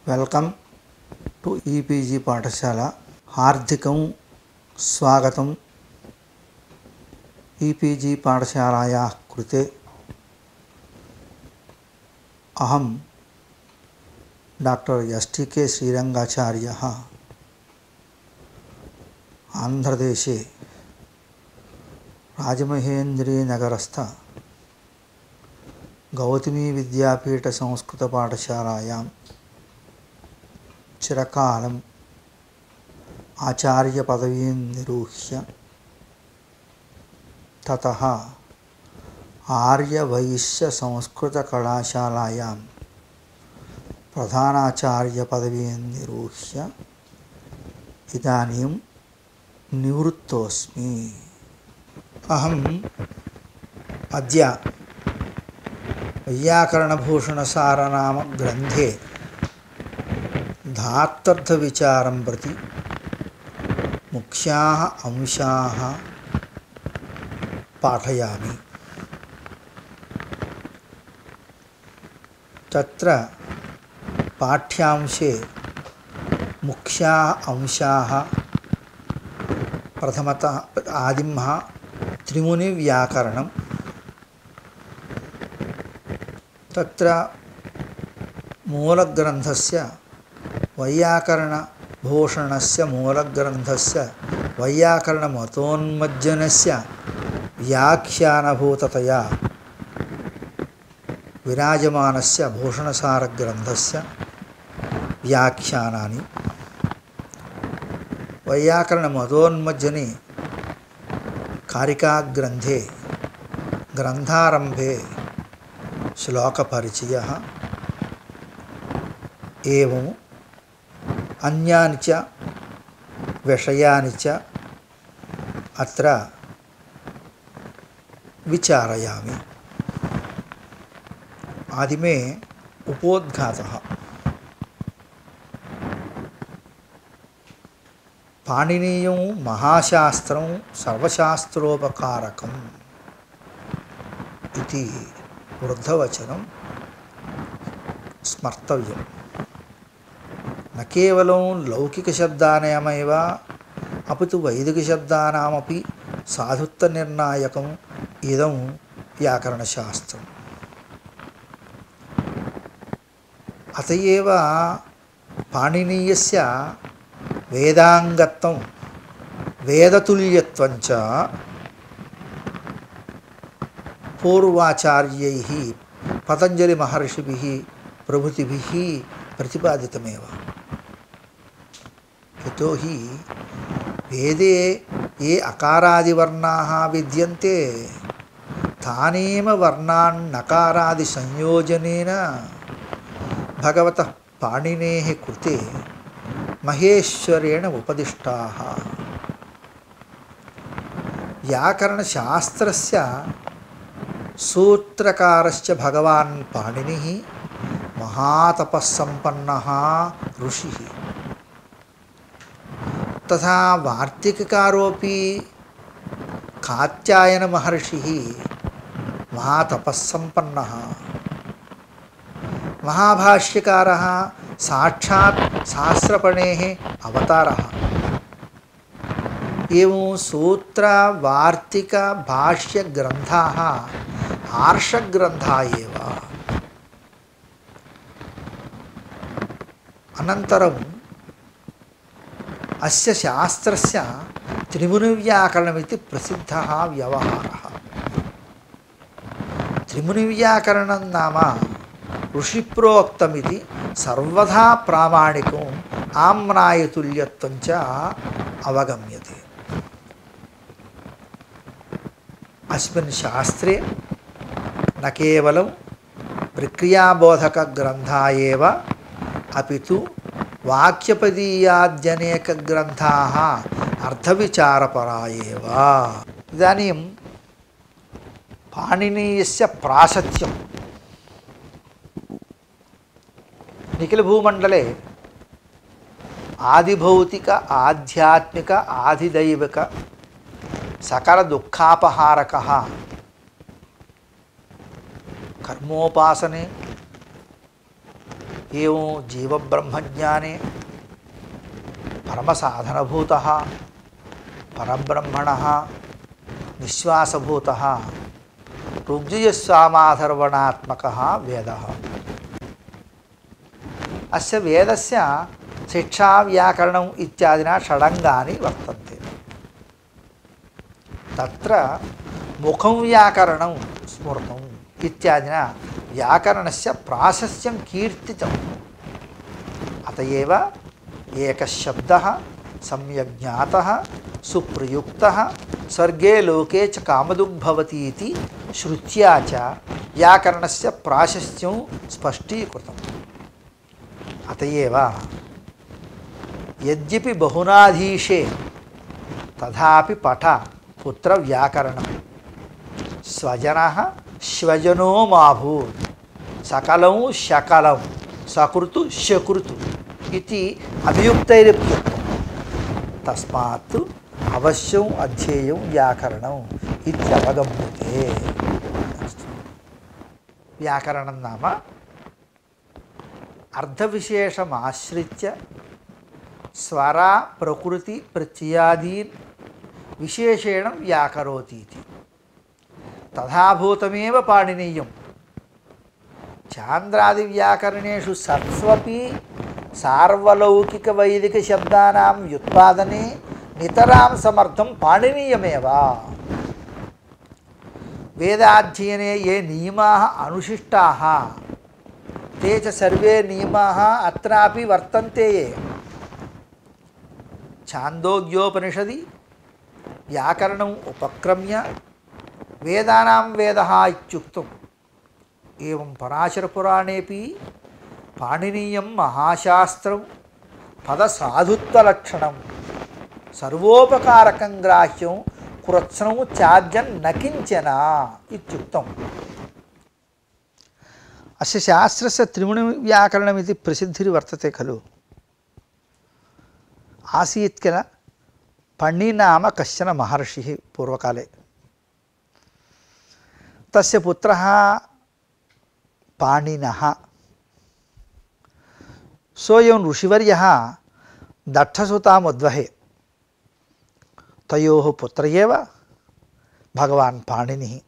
Welcome to EPG పాఠశాల. హార్దికం స్వాగతం. EPG పాఠశాలాయాः कृते अहं डॉक्टर एस.टी.के. श्रीरंगाचार्यः आंध्रदेशे राजमहेन्द्रीनगरस्थ गौतमी विद्यापीठ संस्कृत पाठशालायां चिरकालम् आचार्य पदवीं निरूह्य ततः आर्यवैश्य संस्कृत कलाशालायां प्रधानाचार्य पदवीं निरूह्य इदानीं निवृत्तोऽस्मि. अहम् अद्य वैयाकरणभूषणसार नाम ग्रन्थे धात्वर्थविचारं प्रति मुख्याः अंशाः पाठयामि. तत्र पाठ्यांशे मुख्याः अंशाः प्रथमतः आदिमः त्रिमुनिव्याकरणं. तत्र मूलग्रन्थस्य वैयाकरणभूषणस्य मूलग्रन्थस्य वैयाकरणमतोन्मज्जनस्य व्याख्यानभूततया विराजमानस्य भूषणसारग्रन्थस्य व्याख्यानानि. वैयाकरणमतोन्मज्जने कारिकाग्रन्थे ग्रन्थारम्भे श्लोकपरिचयः एवं अन्यानि च विषयानि च अत्र विचारयामि. आदिमे उपोद्घातः. पाणिनीयं महाशास्त्रं सर्वशास्त्रोपकारकम् इति वृद्धवचनं स्मर्तव्यं. न केवलं लौकिकशब्दानामेव अपितु वैदिकशब्दानामपि साधुत्वनिर्णायकम् इदं व्याकरणशास्त्रम्. अत एव पाणिनीयस्य वेदांगत्वं वेदतुल्यत्वं च पूर्वाचार्यैः पतञ्जलिमहर्षिभिः प्रभृतिभिः प्रतिपादितमेव. यतो हि वेदे ये अकारादिवर्णाः विद्यन्ते तानेव वर्णान् नकारादिसंयोजनेन भगवतः पाणिनेः कृते महेश्वरेण उपदिष्टाः. व्याकरणशास्त्रस्य सूत्रकारश्च भगवान् पाणिनिः महातपस्सम्पन्नः ऋषिः. तथा वार्तिककारोऽपि कात्यायनमहर्षिः महातपस्सम्पन्नः. महाभाष्यकारः साक्षात् शास्त्रपणेः अवतारः. एवं सूत्र वार्तिक भाष्य ग्रन्थाः आर्षग्रन्था एव. अनन्तरम् अस्य शास्त्रस्य त्रिमुनिव्याकरणमिति प्रसिद्धः व्यवहारः. त्रिमुनिव्याकरणं नाम ऋषिप्रोक्तमिति सर्वथा प्रामाणिकम् आम्नायतुल्यत्वं च अवगम्यते. अस्मिन् शास्त्रे न केवलं प्रक्रियाबोधकग्रन्था एव अपितु वाक्यपदीयाद्यनेकग्रन्थाः अर्थविचारपरा एव. इदानीं पाणिनीयस्य प्राशस्त्यं. निखिलभूमण्डले आदिभौतिक आध्यात्मिक आदिदैविक सकल दुःखापहारकः कर्मोपासने एवं जीवब्रह्मज्ञाने परमसाधनभूतः परब्रह्मणः निश्वासभूतः ऋग्यजुस्सामाथर्वणात्मकः वेदः। अस्य वेदस्य शिक्षा व्याकरणम् इत्यादिना षडङ्गानि वर्तन्ते। तत्र मुखं व्याकरणं स्मृतम् इत्यादिना व्याकरणस्य प्राशस्त्यं कीर्तितम्। अत एव एकः शब्दः सम्यक् ज्ञातः सुप्रयुक्तः स्वर्गे लोके च कामदुग्भवति इति श्रुत्या च व्याकरणस्य प्राशस्त्यं स्पष्टीकृतम्। अत एव यद्यपि बहुनाधीशे तथापि पठ पुत्र व्याकरणं स्वजनः श्वजनो माभूत् सकलं शकलं सकृतु शकृतु इति अभियुक्तैरुक्तं तस्मात् अवश्यम् अध्येयं व्याकरणम् इत्यवगम्यते। व्याकरणं नाम अर्थविशेषमाश्रित्य स्वर प्रकृति प्रत्ययादीन् विशेषेण व्याकरोति इति। तथाभूतमेव पाणिनीयं। छान्द्रादिव्याकरणेषु सत्स्वपि सार्वलौकिकवैदिकशब्दानां व्युत्पादने नितरां समर्थं पाणिनीयमेव। वेदाध्ययने ये नियमाः अनुशिष्टाः ते च सर्वे नियमाः अत्रापि वर्तन्ते। छान्दोग्योपनिषदि व्याकरणम् उपक्रम्य वेदानां वेदः इत्युक्तम्। एवं पराशरपुराणेपि पाणिनीयं महाशास्त्रं पदसाधुत्वलक्षणं सर्वोपकारकं ग्राह्यं कृत्स्नं चाद्यं न किञ्चन इत्युक्तम्। अस्य शास्त्रस्य त्रिमुनिव्याकरणमिति प्रसिद्धिर्वर्तते खलु। आसीत् किल पण्णि नाम कश्चन महर्षिः पूर्वकाले। तस्य पुत्रः पाणिनः। सोऽयं ऋषिवर्यः दक्षसुतामुद्वहे। तयोः पुत्र एव भगवान् पाणिनिः।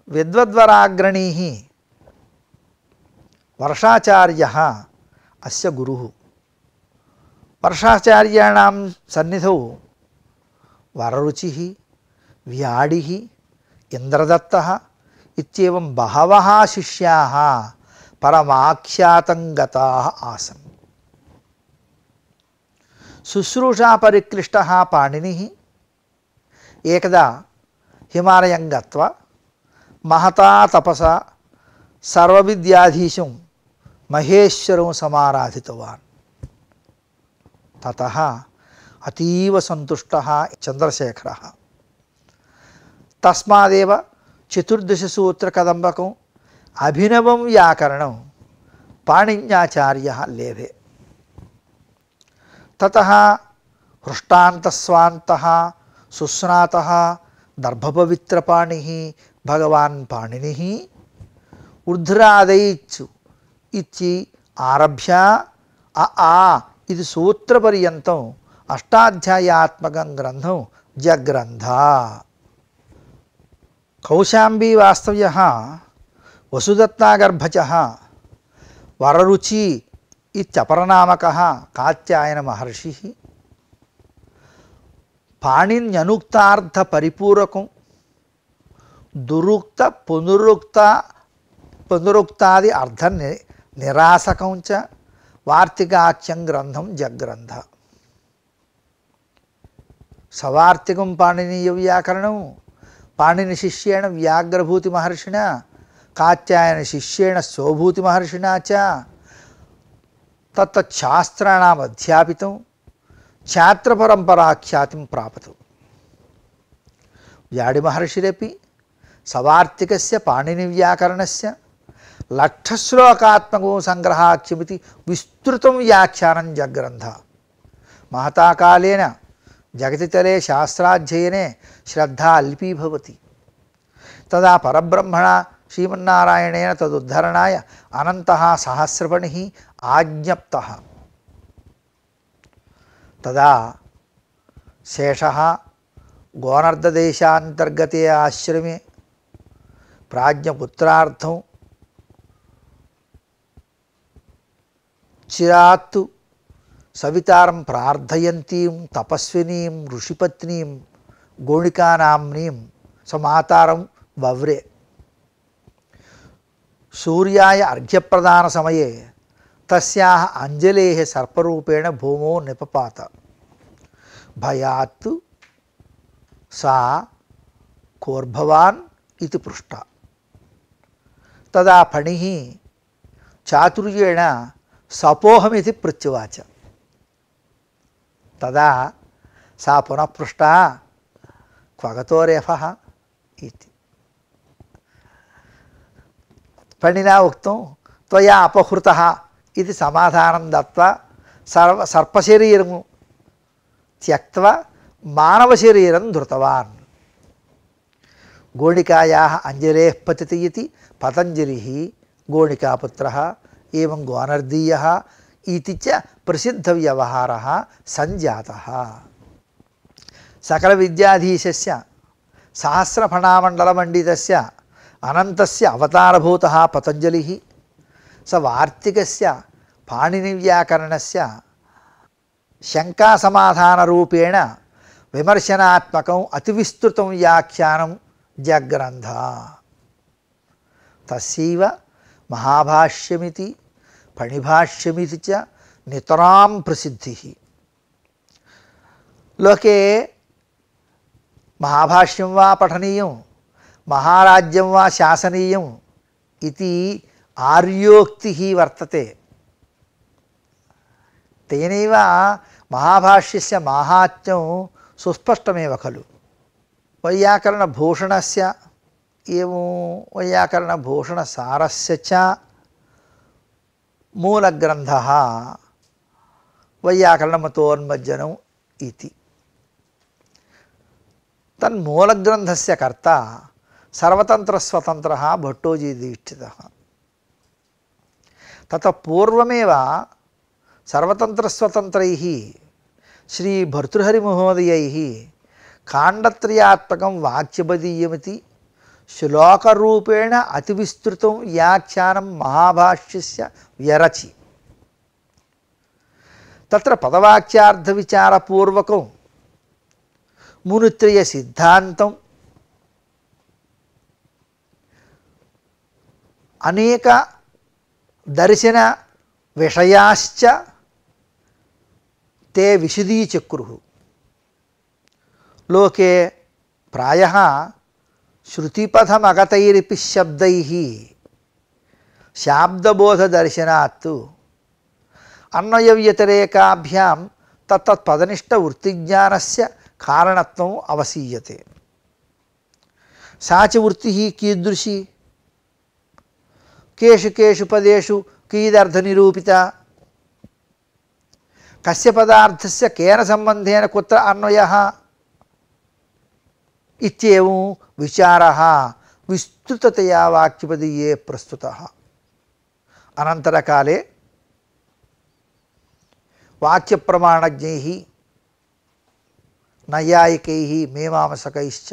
विद्वद्वराग्रणीः वर्षाचार्यः अस्य गुरुः। वर्षाचार्याणां सन्निधौ वररुचिः व्याडिः इन्द्रदत्तः इत्येवं बहवः शिष्याः परमाख्यातं गताः आसन्। शुश्रूषापरिक्लिष्टः पाणिनिः एकदा हिमालयं गत्वा महता तपसा सर्वविद्याधीशं महेश्वरं समाराधितवान्। ततः अतीव सन्तुष्टः चन्द्रशेखरः। तस्मादेव चतुर्दशसूत्रकदम्बकम् अभिनवं व्याकरणं पाणिन्याचार्यः लेभे। ततः हृष्टान्तस्वान्तः सुस्नातः दर्भपवित्रपाणिः भगवान् पाणिनिः ऊर्ध्वरादैच् इति आरभ्य आ इति सूत्रपर्यन्तम् अष्टाध्यायात्मकं ग्रन्थं जग्रन्थ। कौशाम्बी वास्तव्यः वसुदत्तागर्भजः वररुचि इत्यपरनामकः कात्यायनमहर्षिः पाणिन्यनुक्तार्थपरिपूरकं दुरुक्त पुनरुक्तादि अर्थ निरासकं च वार्तिकाख्यं ग्रन्थं जग्रन्थ। सवार्तिकं पाणिनीयव्याकरणं पाणिनिशिष्येण व्याघ्रभूतिमहर्षिणा कात्यायनशिष्येण स्वभूतिमहर्षिणा च तत्तच्छास्त्राणाम् अध्यापितं छात्रपरम्पराख्यातिं प्रापत्। व्याडिमहर्षिरपि सवार्तिकस्य पाणिनिव्याकरणस्य लक्षश्लोकात्मकं संग्रहाख्यमिति विस्तृतं व्याख्यानं जग्रन्थ। महता कालेन जगतितले शास्त्राध्ययने श्रद्धा अल्पी भवति। तदा परब्रह्मणा శ్రీమన్నారాయణేన తదుద్ధరణాయ అనంతః సహస్రఫణిః ఆజ్ఞప్తః. తదా శేషः గోనర్దదేశాంతర్గతే ఆశ్రమే ప్రాజ్ఞపుత్రార్థం చిరాత్తు సవితారం ప్రార్థయంతీం తపస్వినీం ఋషిపత్నీం గోణికానామ్నీం సమాతారం వవ్రే. సూర్యాయ అర్ఘ్యప్రదాన సమయే తస్యాః అంజలేః సర్పరూపేణ భూమౌ నిపపాత. భయాత్ సా కోర్భవాన్ ఇతి పృష్ట. తదా ఫణిః చాతుర్యేణ సపోహమితి ప్రత్యువాచ. తదా సా పునః పృష్టా క్వగతో రేఫః ఇతి. ఫణినా ఉక్తం త్వయా అపహృతః ఇది సమాధానం దత్వా సర్పశరీరం త్యక్త్వా మానవశరీరం ధృతవాన్. గోణికాయాः అంజలేః పతితి ఇతి పతంజలిः గోణికాపుత్రः ఏవం గోనర్దీయः ఇతి చ ప్రసిద్ధవ్యవహారः సంజాతः. సకల విద్యాధీశస్య సహస్రఫణామండలమండితస్య అనంతస్య అవతారభూతः పతంజలిः స వార్తికస్య పాణినివ్యాకరణస్య శంకాసమాధానరూపేణ విమర్శనాత్మకం అతివిస్తృతం వ్యాఖ్యానం జగ్రంథ. తస్యైవ మహాభాష్యమితి ఫణిభాష్యమితి చ నితరాం ప్రసిద్ధిః. లోకే మహాభాష్యం వా పఠనీయం మహారాజ్యం వా శాసనీయం ఇది ఆర్యోక్తిః వర్తతే. తేనైవ మహాభాష్యస్య మాహాత్మ్యం సుస్పష్టమేవ ఖలు. వైయాకరణభూషణస్య ఏవం వైయాకరణభూషణసారస్య చ మూలగ్రంథः వైయాకరణమతోన్మజ్జనం ఇతి. తన్మూలగ్రంథస్య కర్త సర్వతంత్రస్వతంత్రः భట్టోజీదీక్షితः. తతః పూర్వమేవ సర్వతంత్రస్వతంత్రైః శ్రీ భర్తృహరిమహోదయైః కాండత్రయాత్మకం వాక్యబదీయమితి శ్లోకరూపేణ అతివిస్తృతం వ్యాఖ్యానం మహాభాష్యస్య వ్యరచి. తత్ర పదవాక్యార్థవిచారపూర్వకం మునిత్రయ సిద్ధాంతం అనేక దర్శన విషయాశ్చ తే విశదీచక్రుః. లోకే ప్రాయః శృతిపథమగతైరపి శబ్దైః శాబ్దబోధదర్శనాత్ అన్వయవ్యతిరేకాభ్యాం తత్తత్పదనిష్ట వృత్తిజ్ఞానస్య కారణత్వం అవసీయతే. సా చ వృత్తిః కీదృశీ కేషు కేషు పదేషు కీదర్థనిరూపితా కస్య పదార్థస్య కేన సంబంధేన కుత్ర అన్వయః ఇత్యేవం విచారः విస్తృతతయా వాక్యపదీయే ప్రస్తుతः. అనంతరకాలే వాక్యప్రమాణజ్ఞైః నైయాయికైః మీమాంసకైశ్చ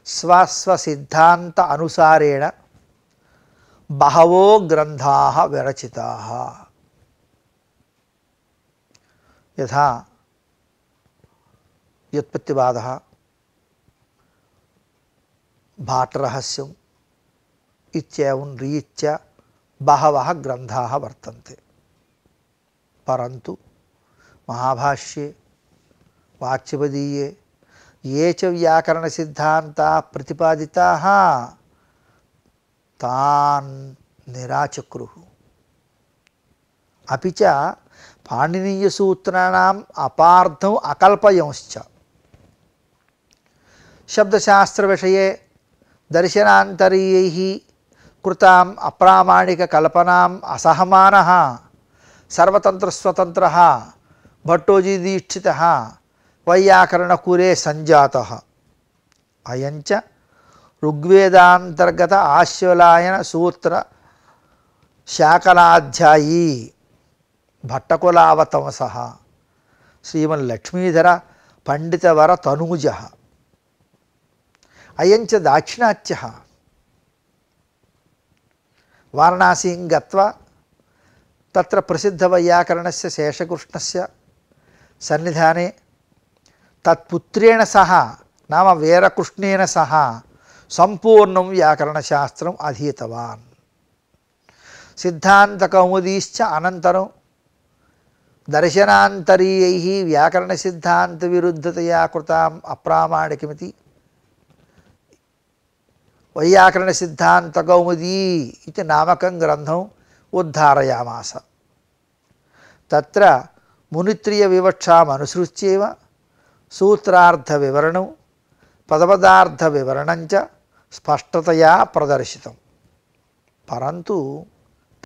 స్వస్వసిద్ధాంత అనుసారేణ బహవో గ్రంథాః విరచితాః. యథా వ్యుత్పత్తివాదः భాటరహస్యం ఇత్యేవం రీత్యా బహవः గ్రంథాः వర్తంతే. పరంతు మహాభాష్యే వాక్యపదీయే ఏ చ వ్యాకరణసిద్ధాంతాः ప్రతిపాదితాः తాన్ నిరాచక్రుః. అపి చ పాణినీయసూత్రాణం అపార్థం అకల్పయంశ్చ. శబ్దశాస్త్రవిషయే దర్శనాంతరీయైః కృతాం అప్రామాణికకల్పనాం అసహమానः సర్వతంత్రస్వతంత్రः భట్టోజీదీక్షితः వైయాకరణకురే సంజాతः. అయం చ ఋగ్వేదాంతర్గత ఆశ్వలాయన సూత్ర శాకలాధ్యాయీ భట్టకులావతంస శ్రీమల్లక్ష్మీధర పండితవర తనూజ అయంచ దాక్షిణాత్య వారణాసీం గత్వా తత్ర ప్రసిద్ధ వైయాకరణస్య శేషకృష్ణస్య సన్నిధానే తత్పుత్రేణ సహ నామ వీరకృష్ణేన సహ సంపూర్ణం వ్యాకరణశాస్త్రం అధీతవాన్. సిద్ధాంతకౌముదీశ్చ అనంతరం దర్శనాంతరీయైః వ్యాకరణసిద్ధాంతవిరుద్ధతయా కృతాం అప్రామాణికమితి వైయాకరణసిద్ధాంతకౌముదీ ఇది నామకం గ్రంథం ఉద్ధారయామాస. తత్ర మునిత్రియవివక్షామనుసృత్యైవ సూత్రార్థవివరణం పదపదార్థవివరణంచ స్పష్టతయా ప్రదర్శితం. పరంతు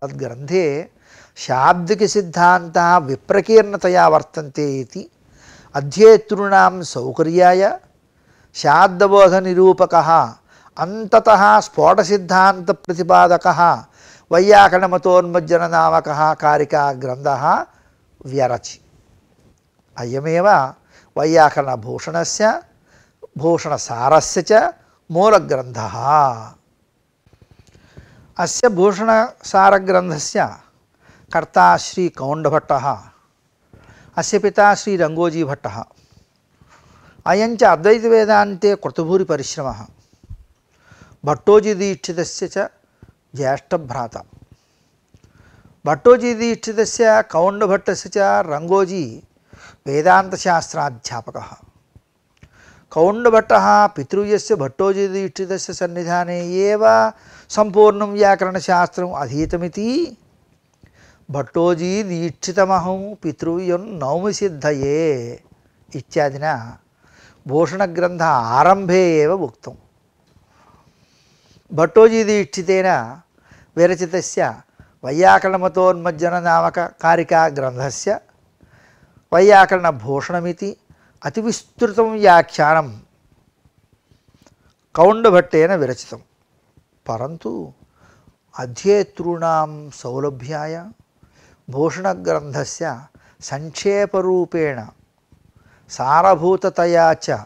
తద్గ్రంథే శాబ్దికసిద్ధాంతాः విప్రకీర్ణతయా వర్తంతే ఇతి అధ్యేతॄణాం సౌకర్యాయ శాబ్దబోధనిరూపకः అంతతః స్ఫోటసిద్ధాంతప్రతిపాదకः వైయాకరణమతోన్మజ్జననామకः కారికా గ్రంథः వ్యరచి. అయమేవ వైయాకరణభూషణస్య భూషణసారస్య చ మూలగ్రంథः. అస్య భూషణసారగ్రంథస్య కర్తా శ్రీ కౌండభట్టः, అస్య పితా శ్రీ రంగోజీభట్టः. అయం చ అద్వైతవేదాంతే కృతభూరి పరిశ్రమः. భట్టోజీదీక్షితస్య చ జ్యేష్ఠభ్రాత. భట్టోజీదీక్షితస్య కౌండభట్టస్య చ రంగోజీ వేదాంతశాస్త్రాధ్యాపకः. కౌండభట్టः పితృవ్యస్య భట్టోజీదీక్షితస్య సన్నిధానే ఏవ సంపూర్ణం వ్యాకరణశాస్త్రం అధీతమితి భట్టోజీదీక్షితమహం పితృవ్యం నౌమి సిద్ధయే ఇత్యాదిన భూషణగ్రంథ ఆరంభే ఏవ ఉక్తం. భట్టోజీదీక్షితేన విరచితస్య వైయాకరణమతోన్మజ్జననామక కారికా గ్రంథస్య వైయాకరణభూషణమితి అతి విస్తృతం వ్యాఖ్యానం కౌండభట్టేన విరచితం. పరంతు అధ్యేతॄణాం సౌలభ్యాయ భూషణగ్రంథస్య సంక్షేపరూపేణ సారభూతతయా చ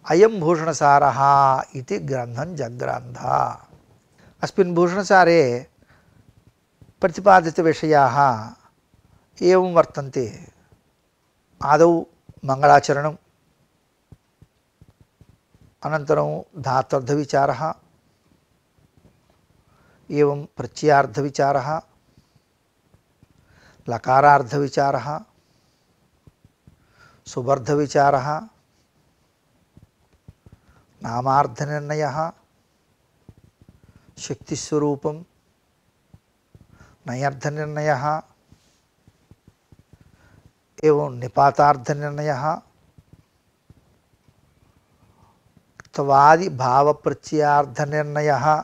అయం భూషణసారः इति ग्रन्थं जग्रान्थ. अस्मिन् भूषणसारे प्रतिपादितविषयाः एवं वर्तन्ते. आदौ मङ्गलाचरणम्, अनन्तरं धात्वर्थविचारः, एवं प्रत्ययार्थविचारः, लकारार्थविचारः, सुबर्धविचारः, नामार्थनिर्णयः, शक्तिस्वरूपं, नयर्थनिर्णयः, एवं निपातार्थनिर्णयः, त्वादि भावप्रत्ययार्थनिर्णयः,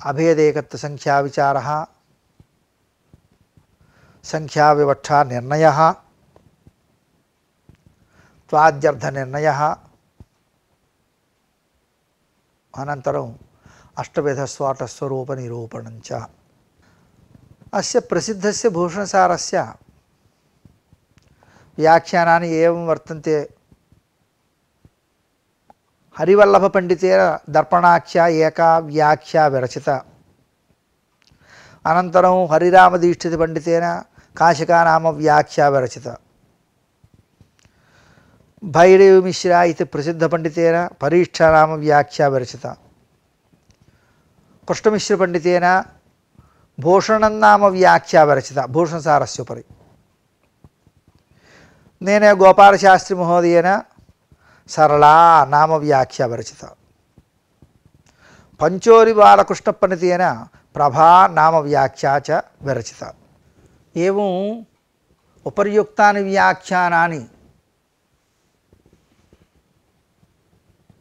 अभेदेकत्वसंख्याविचारः, संख्याविवक्षानिर्णयः, त्वाद्यर्थनिर्णयः, अनन्तरं अष्टविधस्वाटस्वरूपनिरूपणञ्च. अस्य प्रसिद्धस्य भूषणसारस्य व्याख्यानानि एवं वर्तन्ते. हरिवल्लभपण्डितेन दर्पणाख्या एका व्याख्या विरचिता. अनन्तरं हरिरामदीक्षितपण्डितेन काशिका नाम व्याख्या विरचिता. भैरवमिश्रा इति प्रसिद्धपण्डितेन परीक्षा नाम व्याख्या विरचिता. कृष्णमिश्रपण्डितेन भूषणं नाम व्याख्या विरचिता भूषणसारस्योपरि. नेन गोपालशास्त्रिमहोदयेन सरला नाम व्याख्या विरचिता. पंचोरी बालकृष्णपण्डितेन प्रभा नाम व्याख्या च विरचिता. एवं उपर्युक्तानि व्याख्यानानि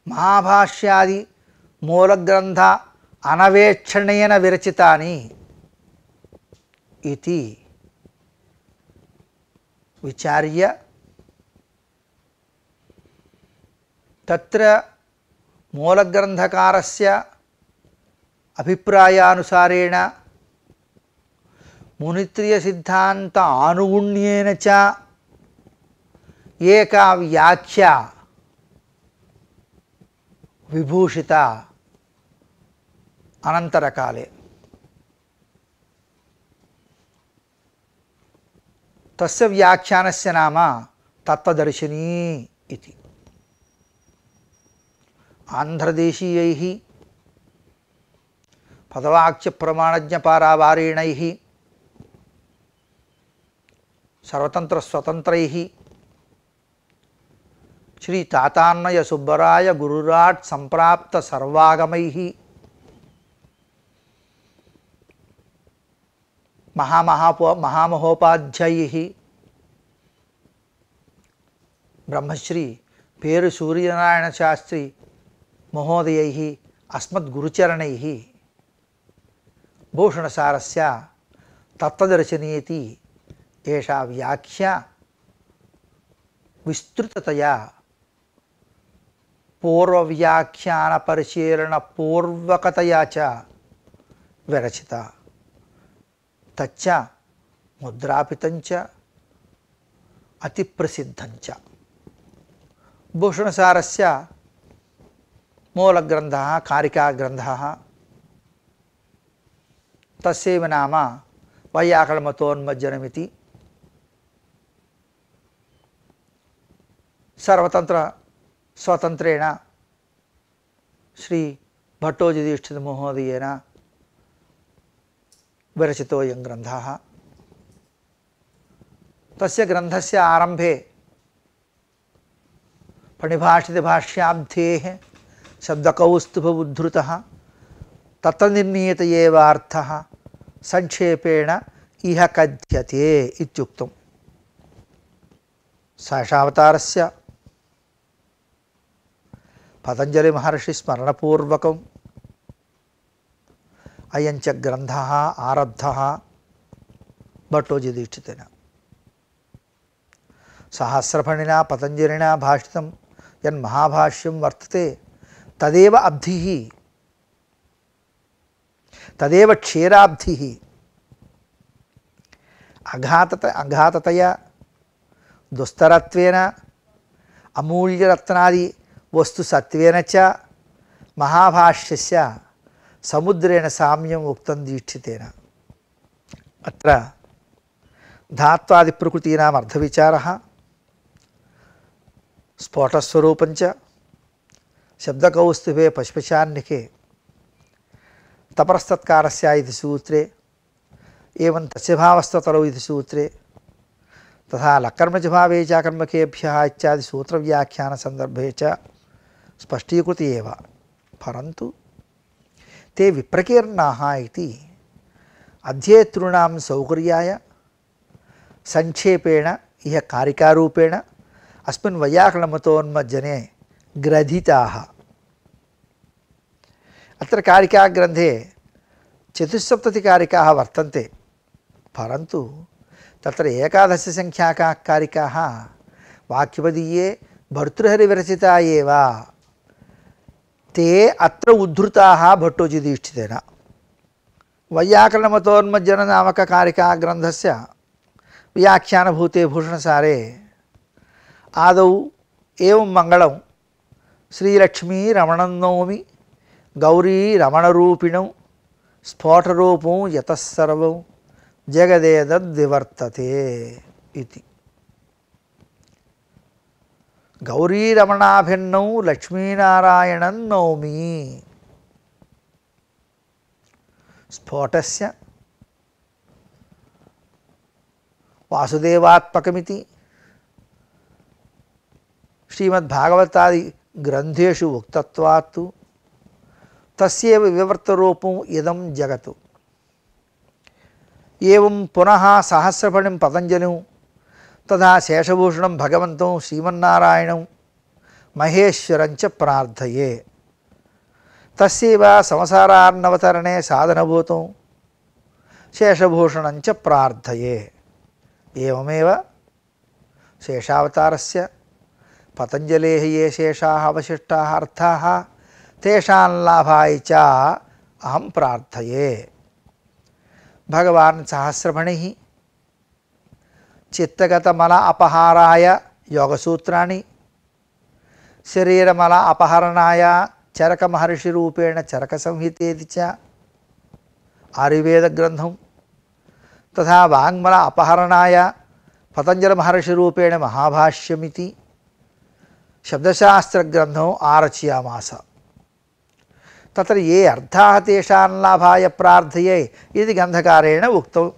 महाभाष्यादि मूलग्रंथ अनवेक्षणेन विरचितानि इति विचार्य तत्र మూలగ్రంథకారస్య అభిప్రాయానుసారేణ మునిత్రియ సిద్ధాంత ఆనుగుణ్యేన చ ఏకా వ్యాఖ్య విభూషిత అనంతరకాలే. తస్య వ్యాఖ్యానస్య నామ తత్వదర్శినీ ఇతి. ఆంధ్రదేశీయైః పదవాక్య ప్రమాణజ్ఞపారావారేణైః సర్వతంత్ర స్వతంత్రైః శ్రీ తాతాన్నయ సుబ్బరాయ గురురాట్ సంప్రాప్త సర్వాగమైః మహామహోపాధ్యాయైః బ్రహ్మశ్రీ పేరు సూర్యనారాయణ శాస్త్రి మహోదయైః అస్మద్గురుచరణైః భూషణసారస్య తత్వదర్శనేతి ఏషా వ్యాఖ్య విస్తృతతయా పూర్వవ్యాఖ్యాన పరిశీలన పూర్వకతయా చ విరచిత. తచ్చ ముద్రాపితంచ అతి ప్రసిద్ధంచ. భూషణసారస్య మూలగ్రంథः కారికాగ్రంథः. తస్యైవ నామ వైయాకరణమతోన్మజ్జనమితి. సర్వతంత్ర స్వతంత్రేణ శ్రీ భట్టోజీదీక్షిత మహోదయేన విరచితోయం గ్రంథः. తస్య గ్రంథస్య ఆరంభే ఫణిభాషితభాష్యాబ్ధేః శబ్దకౌస్తుభముద్ధృతः తత్రనిర్ణీయత ఏవ అర్థः సంక్షేపేణ ఇహ కథ్యతే ఇత్యుక్తం. శేషావతారస్య పతంజలి మహర్షి స్మరణపూర్వకం అయంచ గ్రంథः ఆరబ్ధः భట్టోజీదీక్షితేన. సహస్రఫణినా పతంజలినా భాషితం యన్మహాభాష్యం వర్తతే తదేవ అబ్ధిః తదేవ క్షీరాబ్ధిః అఘాతతయా దుస్తరత్వేన అమూల్యరత్నాది వస్తు సత్వేన చ మహాభాష్యస్య సముద్రేణ సామ్యం ఉక్తం దీక్షితేన. అత్ర ధాత్వాది ప్రకృతీనాం అర్థవిచారः స్ఫోటస్వరూపంచ శబ్దకౌస్తుభే పశుపశాన్నికే తపరస్తత్కారస్య ఇతి సూత్రే ఏవం తస్య భావస్తతరౌ ఇతి సూత్రే తథా లకర్మచ భావే చ కర్మకేభ్యః ఇత్యాది సూత్రవ్యాఖ్యాన సందర్భే చ స్పష్టీకృతి ఏవ. పరంతు తే విప్రకీర్ణాః ఇతి అధ్యేతॄణాం సౌకర్యాయ సంక్షేపేణ ఇహ కారికారూపేణ అస్మిన్ వైయాకరణమతోన్మజ్జనే గ్రథితాః. అత్ర కారికాగ్రంథే చతుస్సప్తతికారికాः వర్తంతే. పరంతు తత్ర ఏకాదశసంఖ్యాకాः కారికాः వాక్యపదీయే భర్తృహరివిరచితా ఏవ. తే అత్ర ఉద్ధృతాः భట్టోజీదీక్షితేన. వైయాకరణమతోన్మజ్జన నామక కారికాగ్రంథస్య వ్యాఖ్యానభూతే భూషణసారే ఆదౌ ఏవం మంగళం శ్రీలక్ష్మీ రమణం గౌరీ రమణరూపిణం స్ఫోటరూపం యతస్సర్వం జగదేదద్వివర్తతే ఇతి. గౌరీరమణాభిన్నం లక్ష్మీనారాయణం నౌమి. స్ఫోటస్య వాసుదేవాత్మకమితి శ్రీమద్భాగవతాది గ్రంథేషు ఉక్తత్వాత్తు తస్యేవ వివర్తరూపం ఇదం జగత్. ఏవం పునః సహస్రఫణిం పతంజలిం తథా శేషభూషణం భగవంతం శ్రీమన్నారాయణం మహేశ్వరం చ ప్రార్థయే. తస్యైవ సంసారార్ణవతరణే సాధనభూతం శేషభూషణం చ ప్రార్థయే. ఏవమేవ శేషావతారస్య పతంజలేః ఏ శేషాः అవశిష్టాः అర్థాः तेषां लाभाय च अहं प्रार्थये। भगवान् सहस्रफणिः चित्तगतमल अपहाराय योगसूत्राणि, शरीरमल अपहरणाय चरकमहर्षिरूपेण चरकसंहितेति च आयुर्वेदग्रन्थं, तथा वाङ्मल अपहरणाय पतञ्जलिमहर्षिरूपेण महाभाष्यमिति शब्दशास्त्रग्रन्थम् आरचयामास। तत्र ये अर्थाः तेषां लाभाय प्रार्थये इति ग्रन्थकारेण उक्तम्।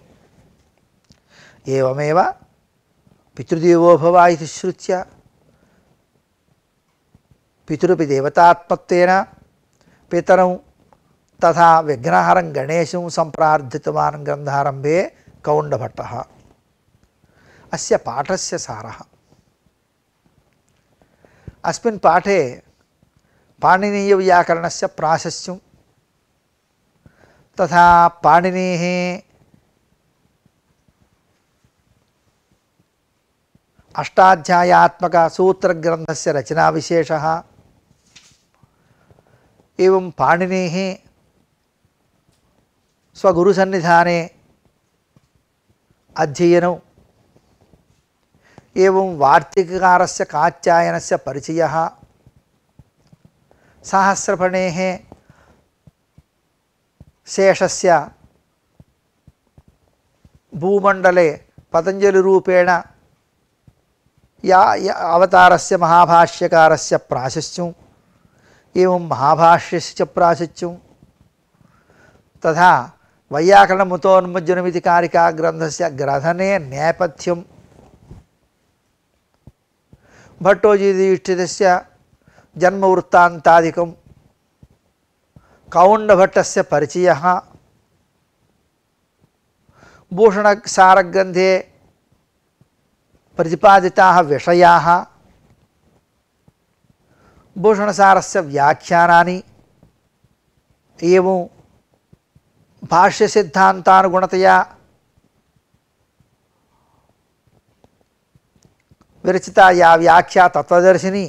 एवमेव पितृदेवो भव इति श्रुत्या पितृपि देवतात्मत्वेन पितरौ तथा विघ्नहरं गणेशं सम्प्रार्थितवान् ग्रन्थारम्भे कौण्डभट्टः। अस्य पाठस्य सारः। अस्मिन् पाठे पाणिनीयव्याकरणस्य प्राशस्त्यं तथा पाणिनेः अष्टाध्यायात्मक सूत्रग्रन्थस्य रचनाविशेषः एवं पाणिनेः स्वगुरुसन्निधाने अध्ययनम् एवं वार्तिककारस्य कात्यायनस्य परिचयः, सहस्रफणेः शेषस्य भूमण्डले पतञ्जलिरूपेण या अवतारस्य महाभाष्यकारस्य प्राशस्त्यम् एवं महाभाष्यस्य च प्राशस्त्यं तथा वैयाकरणमुतोन्मज्जनमिति कारिकाग्रन्थस्य ग्रथने नेपथ्यं, भट्टोजीदीक्षितस्य जन्मवृत्तान्तादिकं, कौण्डभट्टस्य परिचयः, भूषणसारग्रन्थे प्रतिपादिताः विषयाः, भूषणसारस्य व्याख्यानानि एवं भाष्यसिद्धान्तानुगुणतया विरचिता या व्याख्या तत्वदर्शिनी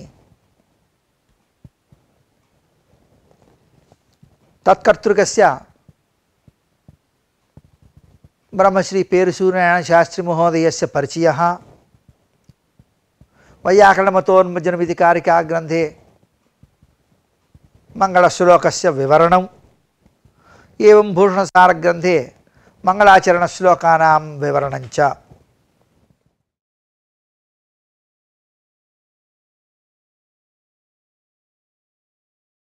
तत्कर्तृकस्य ब्रह्मश्री पेरुसूर्यनारायण शास्त्री महोदयस्य परिचयः, वैयाकरणमतोन्मज्जनमिति कारिकाग्रन्थे मंगलश्लोकस्य विवरणम् एवं भूषणसारग्रन्थे मंगलाचरणश्लोकानां विवरणं च।